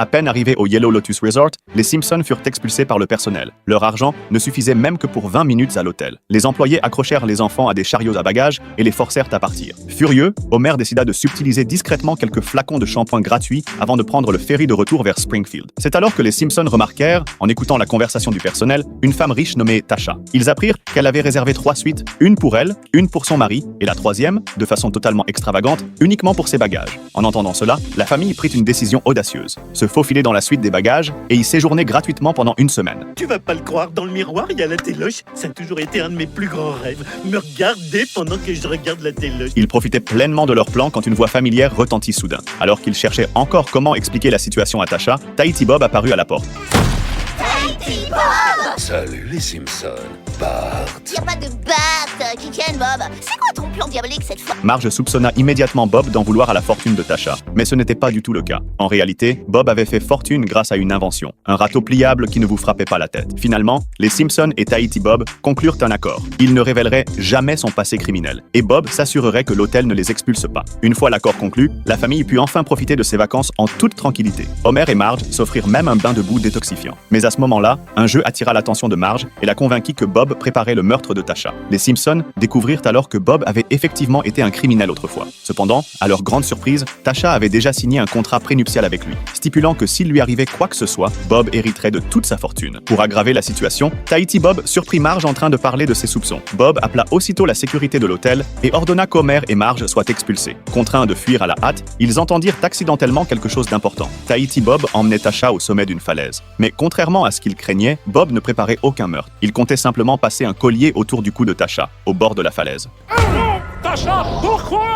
À peine arrivés au Yellow Lotus Resort, les Simpsons furent expulsés par le personnel. Leur argent ne suffisait même que pour 20 minutes à l'hôtel. Les employés accrochèrent les enfants à des chariots à bagages et les forcèrent à partir. Furieux, Homer décida de subtiliser discrètement quelques flacons de shampoing gratuits avant de prendre le ferry de retour vers Springfield. C'est alors que les Simpsons remarquèrent, en écoutant la conversation du personnel, une femme riche nommée Tasha. Ils apprirent qu'elle avait réservé 3 suites, une pour elle, une pour son mari, et la troisième, de façon totalement extravagante, uniquement pour ses bagages. En entendant cela, la famille prit une décision audacieuse. Se faufiler dans la suite des bagages et y séjourner gratuitement pendant une semaine. Tu vas pas le croire, dans le miroir, il y a la téloche. Ça a toujours été un de mes plus grands rêves. Me regarder pendant que je regarde la téloche. Ils profitaient pleinement de leur plan quand une voix familière retentit soudain. Alors qu'ils cherchaient encore comment expliquer la situation à Tasha, Tahiti Bob apparut à la porte. Tahiti Bob! Salut les Simpsons, Bart. Y'a pas de Bart qui tienne, Bob. C'est quoi ton plan diabolique cette fois? Marge soupçonna immédiatement Bob d'en vouloir à la fortune de Tasha, mais ce n'était pas du tout le cas. En réalité, Bob avait fait fortune grâce à une invention, un râteau pliable qui ne vous frappait pas la tête. Finalement, les Simpsons et Tahiti Bob conclurent un accord. Il ne révélerait jamais son passé criminel, et Bob s'assurerait que l'hôtel ne les expulse pas. Une fois l'accord conclu, la famille put enfin profiter de ses vacances en toute tranquillité. Homer et Marge s'offrirent même un bain de boue détoxifiant. Mais à ce moment-là, un jeu attira l'attention de Marge et la convainquit que Bob préparait le meurtre de Tasha. Les Simpsons découvrirent alors que Bob avait effectivement été un criminel autrefois. Cependant, à leur grande surprise, Tasha avait déjà signé un contrat prénuptial avec lui, stipulant que s'il lui arrivait quoi que ce soit, Bob hériterait de toute sa fortune. Pour aggraver la situation, Tahiti Bob surprit Marge en train de parler de ses soupçons. Bob appela aussitôt la sécurité de l'hôtel et ordonna qu'Homer et Marge soient expulsés. Contraints de fuir à la hâte, ils entendirent accidentellement quelque chose d'important. Tahiti Bob emmenait Tasha au sommet d'une falaise. Mais contrairement à ce qu'il craignait, Bob ne préparait aucun meurtre. Il comptait simplement passer un collier autour du cou de Tasha, au bord de la falaise. Ah non! Tasha, pourquoi?